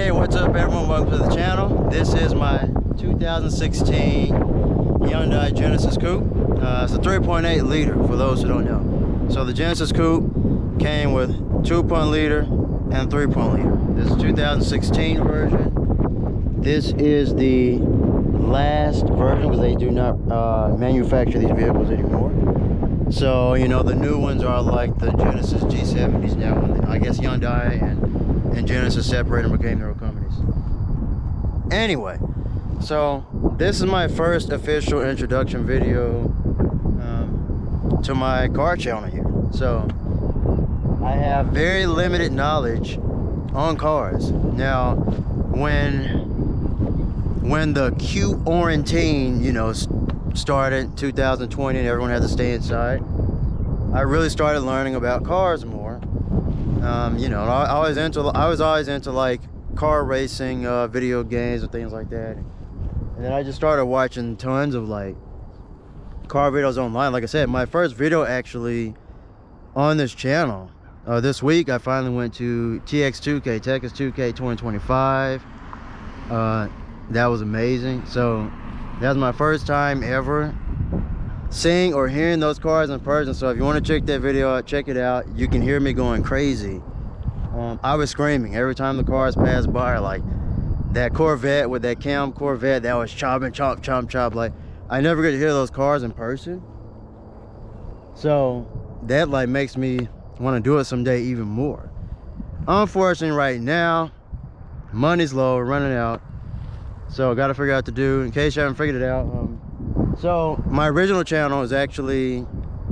Hey, what's up everyone? Welcome to the channel. This is my 2016 Hyundai Genesis Coupe. It's a 3.8 liter for those who don't know. So the Genesis Coupe came with 2.0 liter and 3.0 liter. This is 2016 version. This is the last version because they do not manufacture these vehicles anymore. So, you know, the new ones are like the Genesis G70s now. I guess Hyundai and Genesis separated and became their own companies. Anyway, so this is my first official introduction video to my car channel here. So I have very limited knowledge on cars. Now, when the Coupe quarantine, you know, started 2020 and everyone had to stay inside, I really started learning about cars more. You know, I was always into like car racing, video games and things like that. And then I just started watching tons of like car videos online. Like I said, my first video actually on this channel, this week I finally went to TX2K, Texas 2K 2025. That was amazing. So that was my first time ever seeing or hearing those cars in person. So if you want to check that video out, check it out. You can hear me going crazy. I was screaming every time the cars passed by, like that Corvette with that cam Corvette that was chopping, chop, chop, chop. Like I never get to hear those cars in person. So that like makes me want to do it someday even more. Unfortunately, right now, money's low, we're running out. So I got to figure out what to do. In case you haven't figured it out, so my original channel is actually, it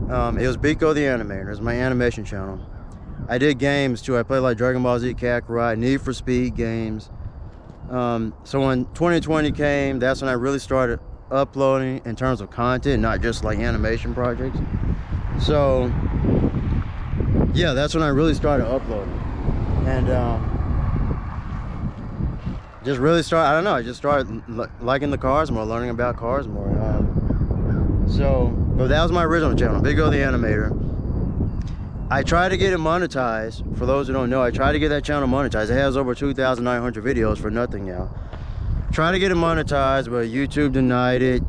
was Biko the Animator. It was my animation channel. I did games too. I played like Dragon Ball Z, Kakarot, Need for Speed games. So when 2020 came, that's when I really started uploading in terms of content, not just like animation projects. So yeah, that's when I really started uploading. And just really started, I don't know, I just started liking the cars more, learning about cars more. But that was my original channel, Biko the Animator. I tried to get it monetized. For those who don't know, I tried to get that channel monetized. It has over 2,900 videos for nothing now. Tried to get it monetized, but YouTube denied it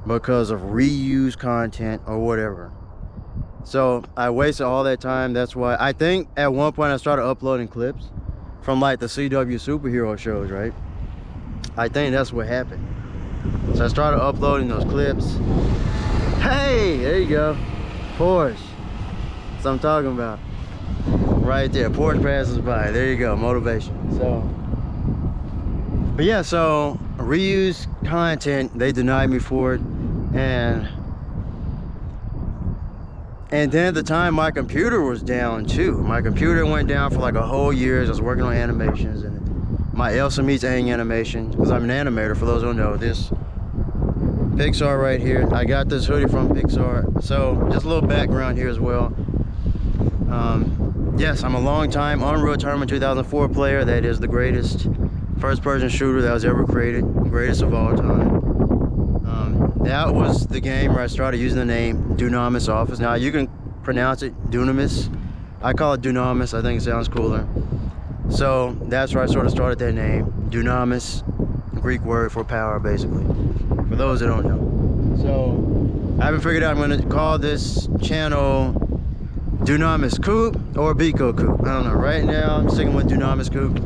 because of reused content or whatever. So I wasted all that time. That's why I think at one point I started uploading clips from like the CW superhero shows, right? I think that's what happened. So I started uploading those clips. Hey, there you go. Porsche. That's what I'm talking about. Right there, Porsche passes by. There you go, motivation. So, but yeah, so reused content, they denied me for it. And then at the time, my computer was down too. My computer went down for like a whole year. I was working on animations, and my Elsa meets Aang animation, because I'm an animator, for those who don't know. This Pixar right here. I got this hoodie from Pixar. So just a little background here as well. Yes, I'm a long time Unreal Tournament 2004 player. That is the greatest first-person shooter that was ever created, greatest of all time. That was the game where I started using the name Dunamis Office. Now you can pronounce it Dunamis. I call it Dunamis. I think it sounds cooler. So that's where I sort of started that name, Dunamis, Greek word for power, basically, for those that don't know. So I haven't figured out I'm going to call this channel Dunamis Coupe or Biko Coupe. I don't know. Right now I'm sticking with Dunamis Coupe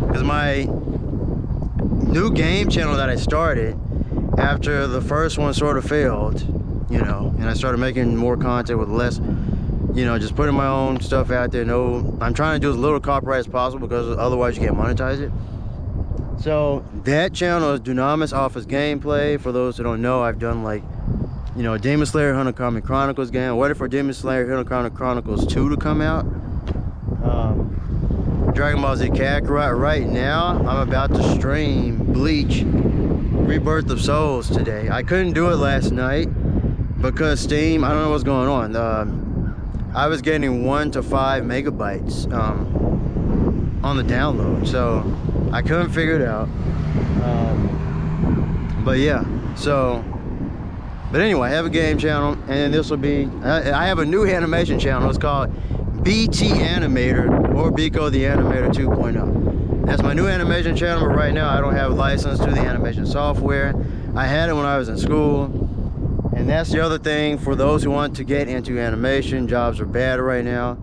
because my new game channel that I started after the first one sort of failed, you know, and I started making more content with less, you know, just putting my own stuff out there. No, I'm trying to do as little copyright as possible because otherwise you can't monetize it. So that channel is Dunamis Office Gameplay. For those who don't know, I've done like, you know, Demon Slayer Hunter Chronicles game. I'm waiting for Demon Slayer Hunter Chronicles 2 to come out. Dragon Ball Z Kakarot. Right now, I'm about to stream Bleach Rebirth of Souls today. I couldn't do it last night because Steam, I don't know what's going on. I was getting 1 to 5 megabytes on the download, so I couldn't figure it out. But yeah, so, but anyway, I have a game channel, and this will be, I have a new animation channel. It's called BT Animator or Bico the Animator 2.0. That's my new animation channel, but right now I don't have a license to the animation software. I had it when I was in school. And that's the other thing for those who want to get into animation. Jobs are bad right now.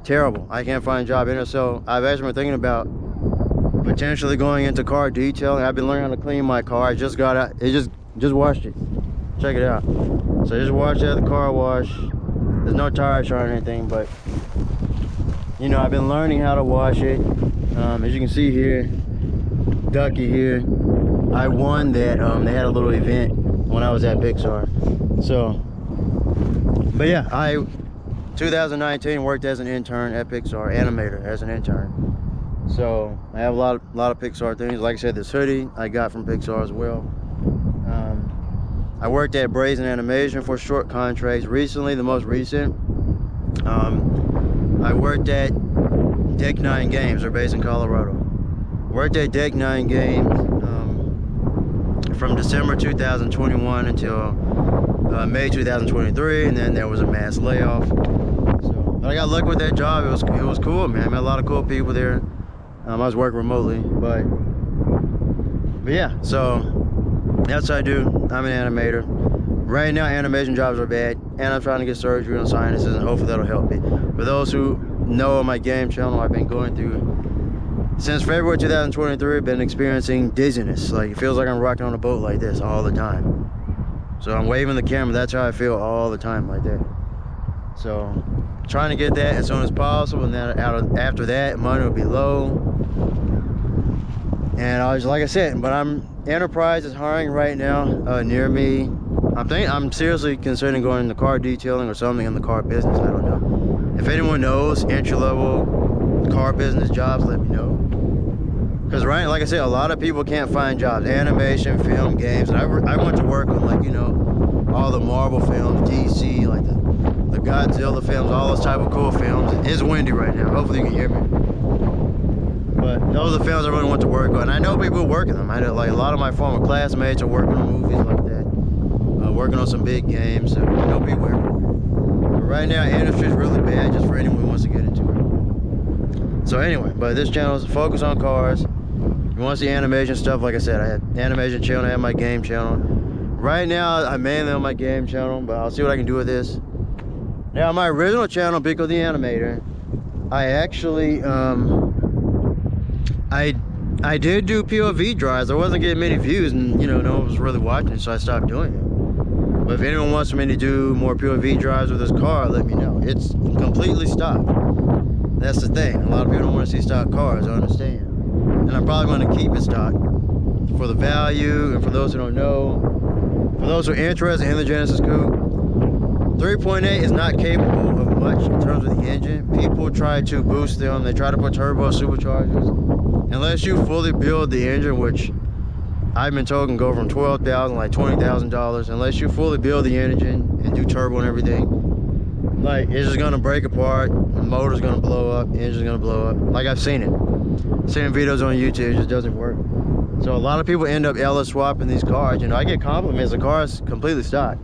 Terrible. I can't find a job in it. So I've actually been thinking about potentially going into car detailing. I've been learning how to clean my car. I just got out. Just washed it. Check it out. So I just washed it at the car wash. There's no tire shine or anything, but you know, I've been learning how to wash it. As you can see here, Ducky here, I won that. They had a little event when I was at Pixar. So, but yeah, 2019 worked as an intern at Pixar, animator as an intern. So I have a lot of Pixar things. Like I said, this hoodie I got from Pixar as well. I worked at Brazen Animation for short contracts. Recently, the most recent, I worked at Deck 9 Games. They're based in Colorado. Worked at Deck 9 Games from December 2021 until May 2023, and then there was a mass layoff. So, but I got lucky with that job. It was cool, man. I met a lot of cool people there. I was working remotely, but yeah. So that's what I do. I'm an animator. Right now, animation jobs are bad, and I'm trying to get surgery on sinuses, and hopefully that'll help me. For those who know on my game channel, I've been going through, since February 2023, I've been experiencing dizziness. Like, it feels like I'm rocking on a boat like this all the time. So I'm waving the camera. That's how I feel all the time, like that. So trying to get that as soon as possible, and then after that, money will be low. And I was, like I said, but Enterprise is hiring right now near me. I'm seriously considering going into car detailing or something in the car business. I don't know. If anyone knows entry-level car business jobs, let me know. Because like I said, a lot of people can't find jobs. Animation, film, games. And I went to work on, like, you know, all the Marvel films, DC, like the Godzilla films, all those type of cool films. It's windy right now. Hopefully you can hear me. But those are the films I really want to work on. I know people working them. I know, like, a lot of my former classmates are working on movies like that, working on some big games. So I know people everywhere. But right now, industry is really bad, just for anyone who wants to get into it. So anyway, but this channel is focused on cars. You want to see animation stuff? Like I said, I have animation channel, I have my game channel. Right now, I'm mainly on my game channel, but I'll see what I can do with this. Now, my original channel, Bico the Animator, I actually, I did do POV drives. I wasn't getting many views, and you know, no one was really watching, so I stopped doing it. But if anyone wants me to do more POV drives with this car, let me know. It's completely stopped. That's the thing. A lot of people don't want to see stock cars, I understand. And I'm probably going to keep it stock for the value, and for those who don't know, for those who are interested in the Genesis Coupe, 3.8 is not capable of much in terms of the engine. People try to boost them. They try to put turbo superchargers. Unless you fully build the engine, which I've been told can go from $12,000, like $20,000, unless you fully build the engine and do turbo and everything, like, it's just gonna break apart, the motor's gonna blow up, the engine's gonna blow up. Like, I've seen it. Seen videos on YouTube, it just doesn't work. So a lot of people end up LS swapping these cars. You know, I get compliments, the car is completely stock.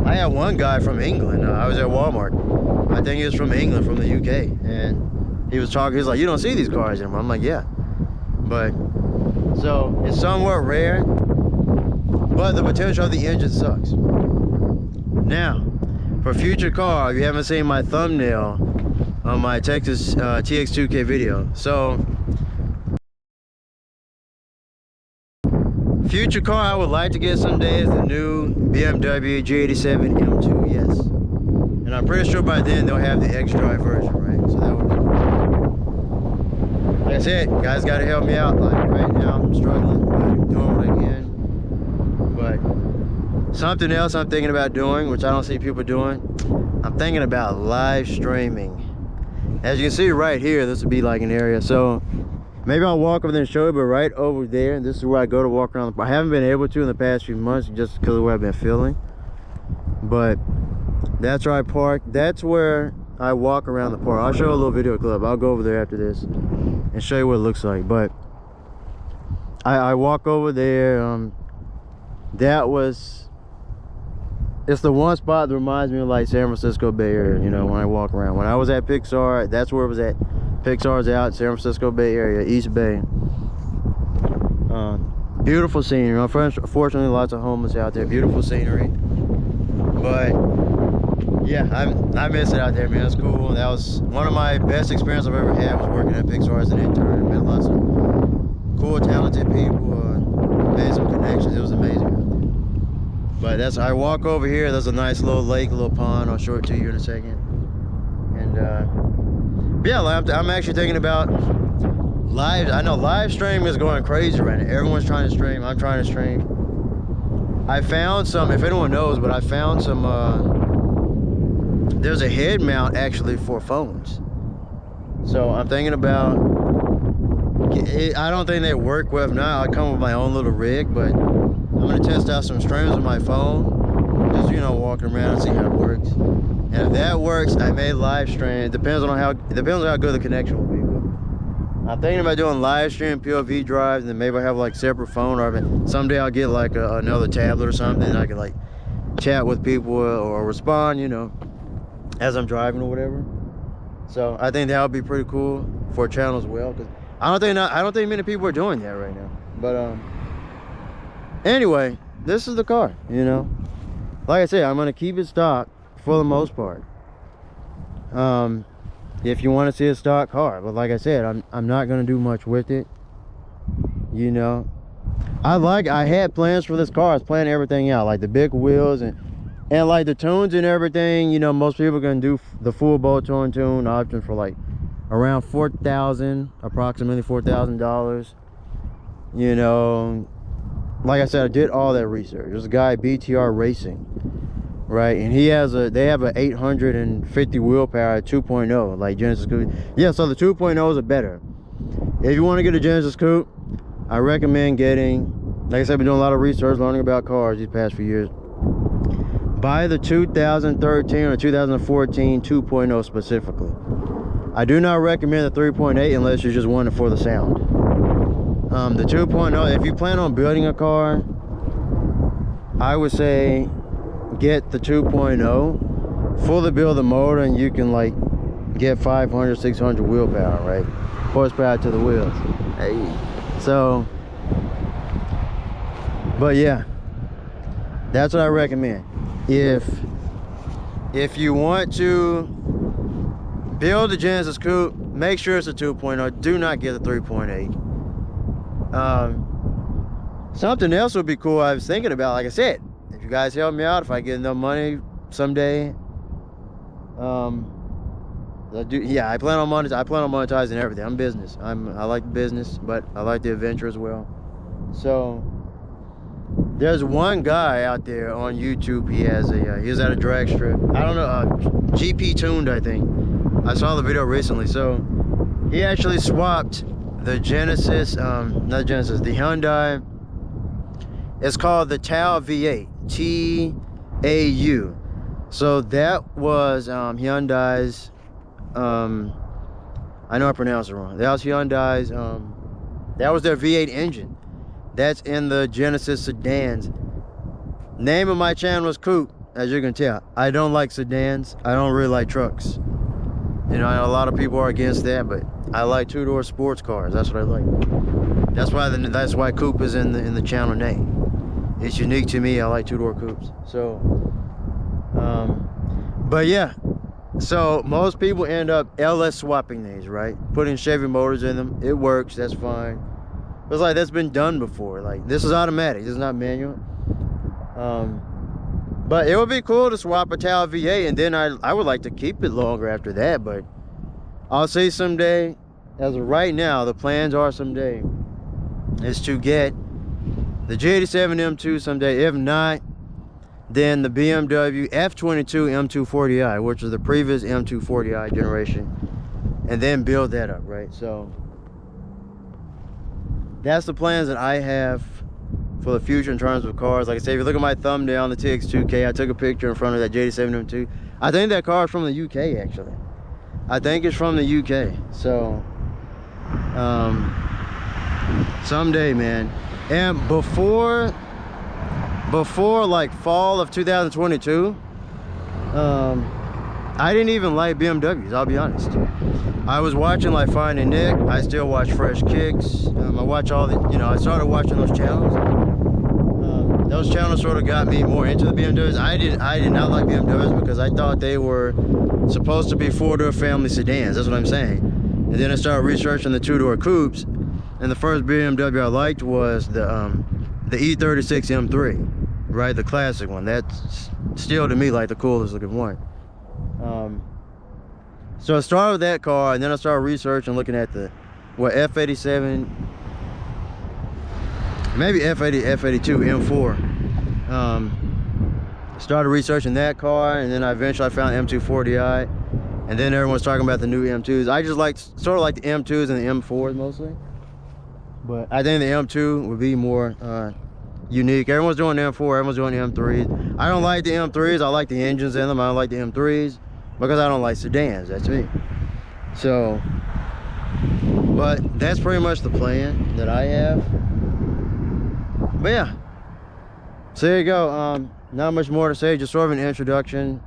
I had one guy from England, I was at Walmart. I think he was from England, from the UK, and he was talking, he's like, you don't see these cars anymore. I'm like, yeah. But, so, it's somewhat rare, but the potential of the engine sucks. Now, for future car, if you haven't seen my thumbnail on my Texas TX2K video, so future car I would like to get someday is the new BMW G87 M2, yes. And I'm pretty sure by then they'll have the X-Drive version, right? So that would be cool. Like I said, guys gotta help me out. Like, right now I'm struggling, but I'm doing what I can. But something else I'm thinking about doing, which I don't see people doing, I'm thinking about live streaming. As you can see right here, this would be like an area. So maybe I'll walk over there and show you, but right over there, this is where I go to walk around. I haven't been able to in the past few months just because of the way I've been feeling. But that's where I park. That's where I walk around the park. I'll show you a little video clip. I'll go over there after this and show you what it looks like. But I walk over there. That was it's the one spot that reminds me of like San Francisco Bay Area, you know, when I walk around. When I was at Pixar, that's where it was at. Pixar's out, San Francisco Bay Area, East Bay. Beautiful scenery. Unfortunately, lots of homeless out there. Beautiful scenery. But yeah, I miss it out there, man. It's cool. That was one of my best experiences I've ever had, was working at Pixar as an intern. Met lots of cool, talented people. Made some connections. It was amazing out there. But I walk over here. There's a nice little lake, a little pond. I'll show it to you in a second. And yeah, I'm actually thinking about live. I know live stream is going crazy right now. Everyone's trying to stream. I'm trying to stream. I found some, if anyone knows, but I found some, there's a head mount actually for phones. So I'm thinking about, I don't think they work well. If not, I'll come with my own little rig, but I'm gonna test out some streams with my phone. Just, you know, walking around and see how it works. And if that works, I may live stream. It depends on how good the connection will be. I'm thinking about doing live stream POV drives, and then maybe I have like separate phone, or someday I'll get like another tablet or something, and I can like chat with people or respond, you know, as I'm driving or whatever. So I think that would be pretty cool for a channel as well, because I don't think many people are doing that right now. But anyway, this is the car, you know. Like I said, I'm gonna keep it stock for the most part. If you want to see a stock car, but like I said, I'm not gonna do much with it, you know. I had plans for this car. I was planning everything out, like the big wheels and like the tunes and everything. You know, most people are gonna do the full bolt-on tune option for like around approximately $4,000. You know, like I said, I did all that research. There's a guy, BTR Racing, right, and they have a 850 wheel power 2.0, like Genesis Coupe. Yeah, so the 2.0s are better. If you want to get a Genesis Coupe, I recommend getting, like I said, I've been doing a lot of research, learning about cars these past few years. Buy the 2013 or 2014 2.0 specifically. I do not recommend the 3.8 unless you just want it for the sound. The 2.0, if you plan on building a car, I would say get the 2.0, fully build the motor, and you can like get 500, 600 wheel power, right? Horsepower to the wheels. Hey. So, but yeah, that's what I recommend. If you want to build a Genesis Coupe, make sure it's a 2.0. Do not get a 3.8. Something else would be cool I was thinking about, like I said, if you guys help me out, if I get enough money someday, I plan on monetizing everything. I'm business. I like business, but I like the adventure as well. So there's one guy out there on YouTube. He's at a drag strip. I don't know, GP Tuned, I think. I saw the video recently. So he actually swapped the Genesis, the Hyundai. It's called the Tau V8, T-A-U. So that was Hyundai's, I know I pronounced it wrong. That was Hyundai's, that was their V8 engine. That's in the Genesis sedans. Name of my channel is Coupe, as you can tell. I don't like sedans. I don't really like trucks. You know, I know a lot of people are against that, but I like two-door sports cars. That's what I like. That's why Coupe is in the channel name. It's unique to me. I like two-door coupes. So, but yeah. So most people end up LS swapping these, right? Putting Chevy motors in them. It works. That's fine. It's like that's been done before. Like this is automatic. This is not manual. But it would be cool to swap a Tau V8, and then I would like to keep it longer after that. But I'll say someday. As of right now, the plans are someday is to get the G87 M2 someday. If not, then the BMW F22 M240i, which is the previous M240i generation, and then build that up, right? So that's the plans that I have for the future in terms of cars. Like I said, if you look at my thumbnail on the TX2K, I took a picture in front of that J87 M2. I think that car is from the UK, actually. I think it's from the UK. So someday, man. And before before like fall of 2022, I didn't even like BMWs, I'll be honest. I was watching like Finding Nick. I still watch Fresh Kicks. I watch all the, you know, I started watching those channels. Those channels sort of got me more into the BMWs. I did not like BMWs because I thought they were supposed to be four-door family sedans. That's what I'm saying. And then I started researching the two-door coupes, and the first BMW I liked was the E36 M3, right? The classic one. That's still to me like the coolest looking one. So I started with that car, and then I started researching, looking at the F87, maybe F82 M4. Started researching that car, and then I eventually found M240i, and then everyone's talking about the new M2s. I just like sort of like the M2s and the M4s mostly, but I think the M2 would be more unique. Everyone's doing M4, everyone's doing M3s. I don't like the M3s. I like the engines in them. I don't like the M3s because I don't like sedans. That's me. So, but that's pretty much the plan that I have. But yeah, so there you go. Not much more to say, just sort of an introduction.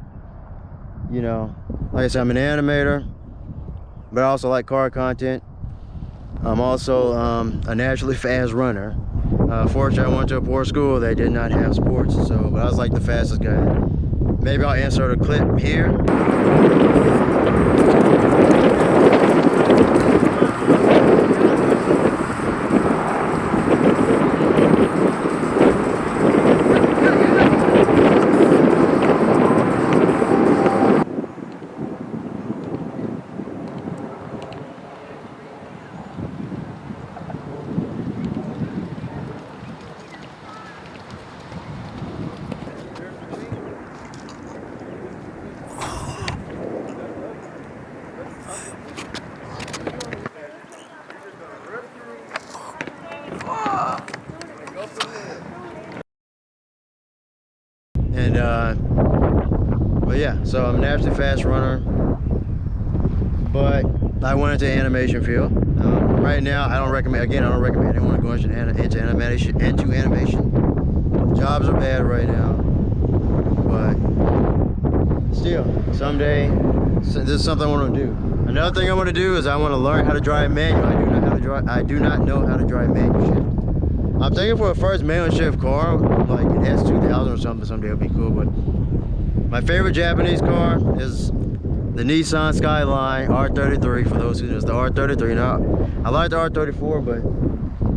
You know, like I said, I'm an animator, but I also like car content. I'm also a naturally fast runner. Fortunately, I went to a poor school that did not have sports, so but I was like the fastest guy. Maybe I'll insert a clip here. But yeah, so I'm a naturally fast runner, but I went into the animation field. Right now, I don't recommend anyone going into animation. Jobs are bad right now, but still, someday, this is something I want to do. Another thing I want to do is I want to learn how to drive manual. I do not know how to drive manual shift. I'm thinking for a first manual shift car, like an S2000 or something, someday it'll be cool. But my favorite Japanese car is the Nissan Skyline R33. For those who know, it's the R33. Now, I like the R34, but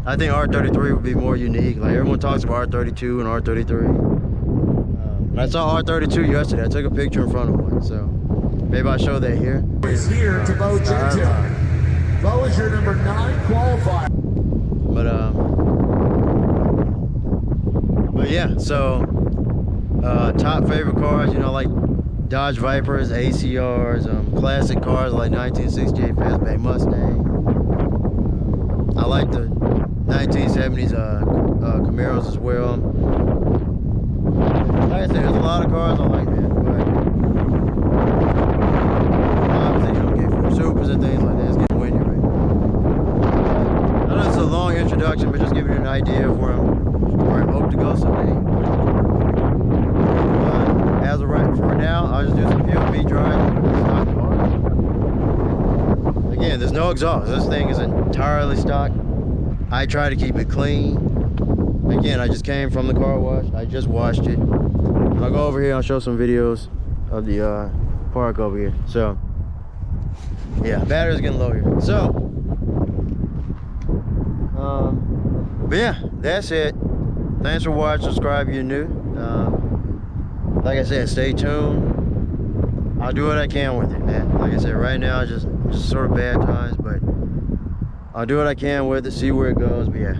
I think R33 would be more unique. Like everyone talks about R32 and R33. I saw R32 yesterday. I took a picture in front of one, so maybe I'll show that here. Is here to Bo Gentile. Bo is your number 9 qualifier. But yeah, so top favorite cars, you know, like Dodge Vipers, ACRs, classic cars like 1968 Fastback Mustang. I like the 1970s Camaros as well. Like I said, there's a lot of cars I like that, but obviously you don't get for supers and things like that. It's getting windy right now. I know it's a long introduction, but just giving you an idea of where I hope to go someday. As of right for now, I'll just do some POV drive with the stock car. Again, there's no exhaust. This thing is entirely stock. I try to keep it clean. Again, I just came from the car wash. I just washed it. I'll go over here and I'll show some videos of the park over here. So, yeah, battery's getting low here. So, but yeah, that's it. Thanks for watching. Subscribe if you're new. Like I said, stay tuned. I'll do what I can with it, man. Like I said, right now, just sort of bad times, but I'll do what I can with it, see where it goes. But yeah,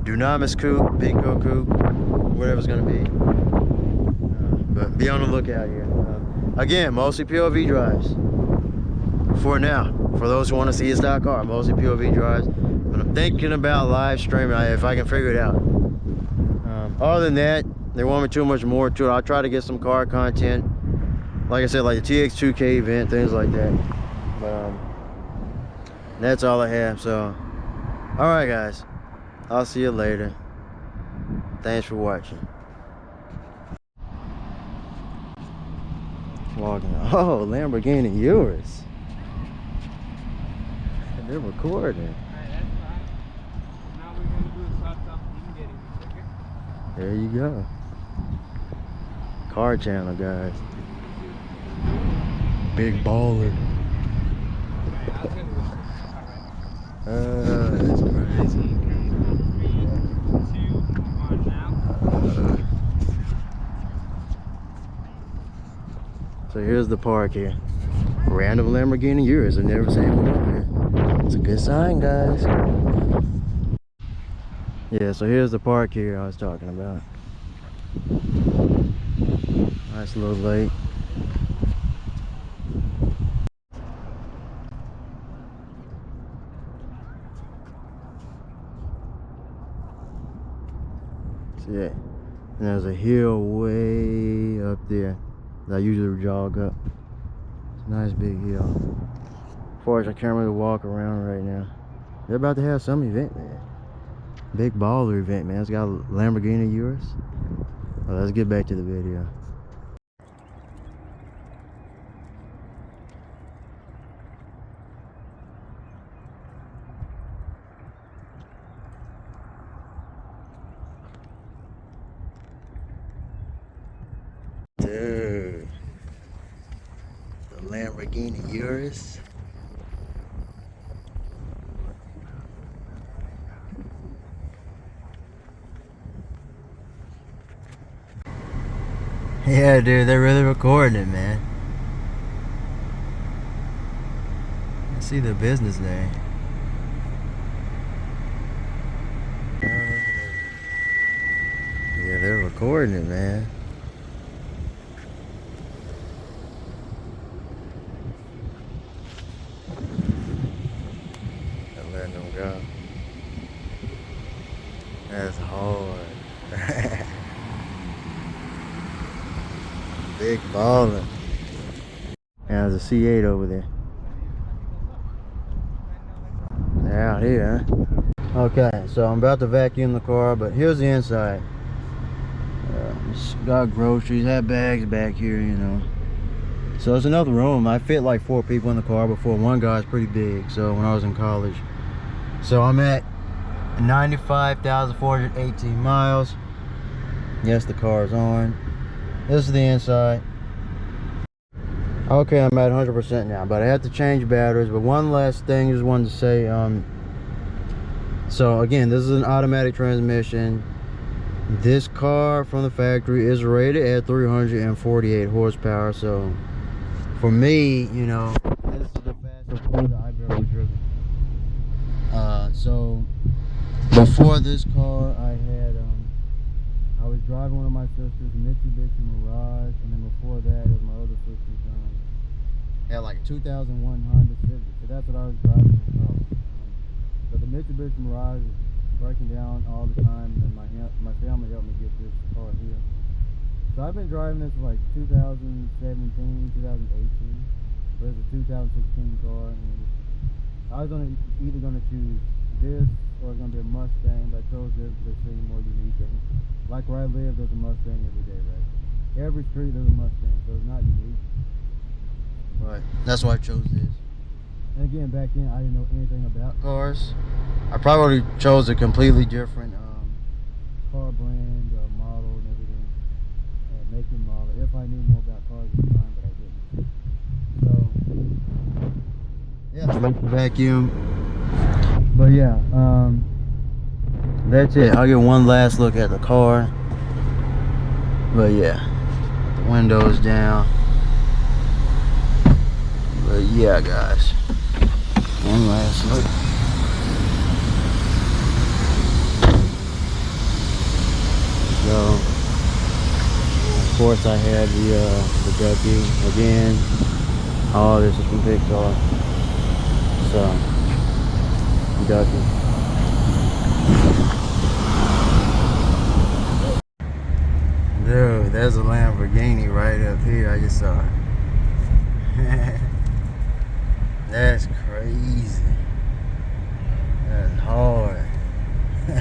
Dunamis Coupe, Pinko Coupe, whatever it's gonna be. But be on the lookout here. Again, mostly POV drives. For now, for those who want to see a stock car, mostly POV drives. But I'm thinking about live streaming if I can figure it out. Other than that, there won't be too much more to it. I'll try to get some car content. Like I said, like the TX2K event, things like that. But that's all I have. So, all right, guys. I'll see you later. Thanks for watching. Walking. Oh, Lamborghini Urus. They're recording. Now we're gonna do a short thing getting it, okay? There you go. Car channel, guys. Big baller. I'll tell you what. That's crazy. See you on now. So here's the park here. Random Lamborghini Urus. I've never seen one over here. It's a good sign, guys. Yeah, so here's the park here I was talking about. Nice little lake. See it? And there's a hill way up there that I usually jog up. It's a nice big hill. Unfortunately, I can't really walk around right now. They're about to have some event, man. Big baller event, man. It's got a Lamborghini Urus. Well, let's get back to the video. Dude, the Lamborghini Urus. Yeah, dude, they're really recording it, man. I see the business name. Yeah, they're recording it, man. They're letting them go. That's hard. Big baller. And there's a C8 over there. They're out here, huh? Okay, so I'm about to vacuum the car, but here's the inside. It's got groceries, had bags back here, you know. So it's another room. I fit like 4 people in the car before. One guy's pretty big, so when I was in college. So I'm at 95,418 miles. Yes, the car's on. This is the inside. Okay, I'm at 100% now, but I had to change batteries. But one last thing, just wanted to say, so again, this is an automatic transmission. This car from the factory is rated at 348 horsepower. So for me, you know, this is the fastest car that I've ever driven. So before this car, I was driving one of my sister's Mitsubishi Mirage, and then before that, it was my other sister's. Had like a 2001 Honda Civic, so that's what I was driving in college. But the Mitsubishi Mirage is breaking down all the time, and then my family helped me get this car here. So I've been driving this for like 2017, 2018, but it's a 2016 car, and I was either going to choose this or it's going to be a Mustang, but I chose this because it's more unique. And like where I live, there's a Mustang every day, right? Every street there's a Mustang, so it's not unique. But that's why I chose this. And again, back then I didn't know anything about cars. I probably chose a completely different car brand, model, and everything, make and model. If I knew more about cars at the time, but I didn't. So yeah, like the vacuum. But yeah, that's it. I'll get one last look at the car. But yeah, the windows down. But yeah, guys, one last look. So, of course, I had the ducky again. All this is from Pixar. So, ducky. Dude, there's a Lamborghini right up here. I just saw it. That's crazy. That's hard.